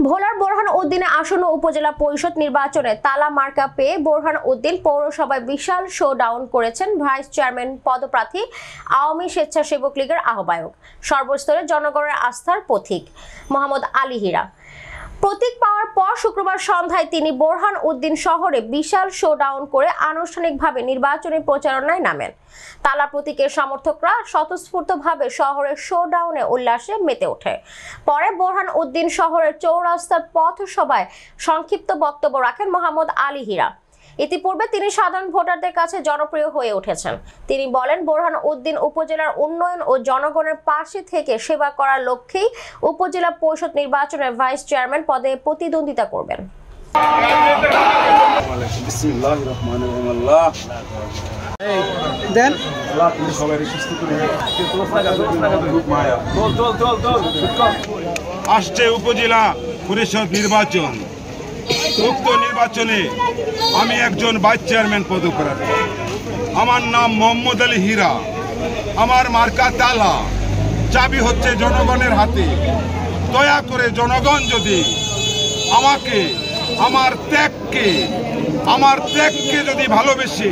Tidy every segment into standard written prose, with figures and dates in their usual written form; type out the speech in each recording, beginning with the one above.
ভোলার বোরহান উদ্দিনে আসন্ন উপজেলা পরিষদ নির্বাচনে তালা মার্কা পেয়ে বোরহান উদ্দিন পৌরসভায় বিশাল শোডাউন করেছেন ভাইস চেয়ারম্যান পদপ্রার্থী আওয়ামী স্বেচ্ছাসেবক লীগের আহ্বায়ক, সর্বস্তরের জনগণের আস্থার প্রতীক মোহাম্মদ আলী হীরা। প্রতীক পাওয়ার পর শুক্রবার সন্ধ্যায় তিনি বোরহান উদ্দিন শহরে বিশাল শোডাউন করে আনুষ্ঠানিকভাবে নির্বাচনী প্রচারণায় নামেন। তালা প্রতীকের সমর্থকরা স্বতঃস্ফূর্তভাবে শহরের শোডাউনে উল্লাসে মেতে ওঠে। পরে বোরহান উদ্দিন শহরের চৌরাস্তার পথসভায় সংক্ষিপ্ত বক্তব্য রাখেন মোহাম্মদ আলী হীরা। ইতিপূর্বে তিনি সাধারণ ভোটারদের কাছে জনপ্রিয় হয়ে উঠেছেন। তিনি বলেন, বোরহান উদ্দিন উপজেলার উন্নয়ন ও জনগণের পাশে থেকে সেবা করার লক্ষ্যেই উপজেলা পরিষদ নির্বাচনে ভাইস চেয়ারম্যান পদে প্রতিদ্বন্দ্বিতা করবেন। আসছে উপজেলা পরিষদ নির্বাচন। উক্ত নির্বাচনে আমি একজন ভাইস চেয়ারম্যান পদপ্রার্থী। আমার নাম মোহাম্মদ আলী হীরা। আমার মার্কা তালা, চাবি হচ্ছে জনগণের হাতে। দয়া করে জনগণ যদি আমাকে আমার ত্যাগকে যদি ভালোবেসে,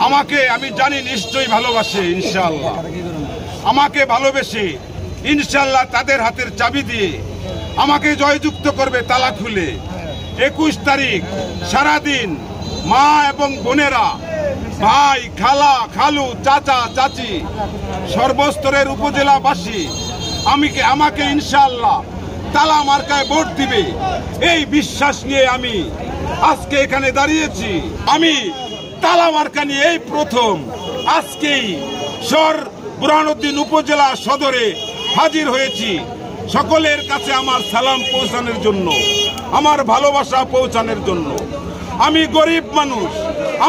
আমাকে আমি জানি নিশ্চয়ই ভালোবাসে, ইনশাআল্লাহ আমাকে ভালোবেসে ইনশাআল্লাহ তাদের হাতের চাবি দিয়ে আমাকে জয়যুক্ত করবে তালা খুলে। 21 তারিখ সারাদিন মা এবং বোনেরা, ভাই, খালা, খালু, চাচা, চাচি, সর্বস্তরের উপজেলাবাসী আমাকে ইনশাআল্লাহ তালা মার্কায় ভোট দিবে, এই বিশ্বাস নিয়ে আমি আজকে এখানে দাঁড়িয়েছি। আমি তালা মার্কা নিয়ে এই প্রথম আজকেই বোরহান উদ্দিন উপজেলা সদরে হাজির হয়েছি। সকলের কাছে আমার সালাম পৌঁছানোর জন্য, আমার ভালোবাসা পৌঁছানোর জন্য। আমি গরিব মানুষ,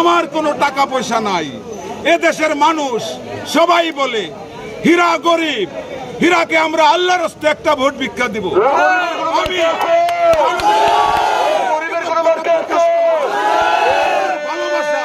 আমার কোনো টাকা পয়সা নাই। এদেশের মানুষ সবাই বলে হীরা গরিব, হীরাকে আমরা আল্লাহর রাস্তায় একটা ভোট ভিক্ষা দিব। আমি ভালোবাসা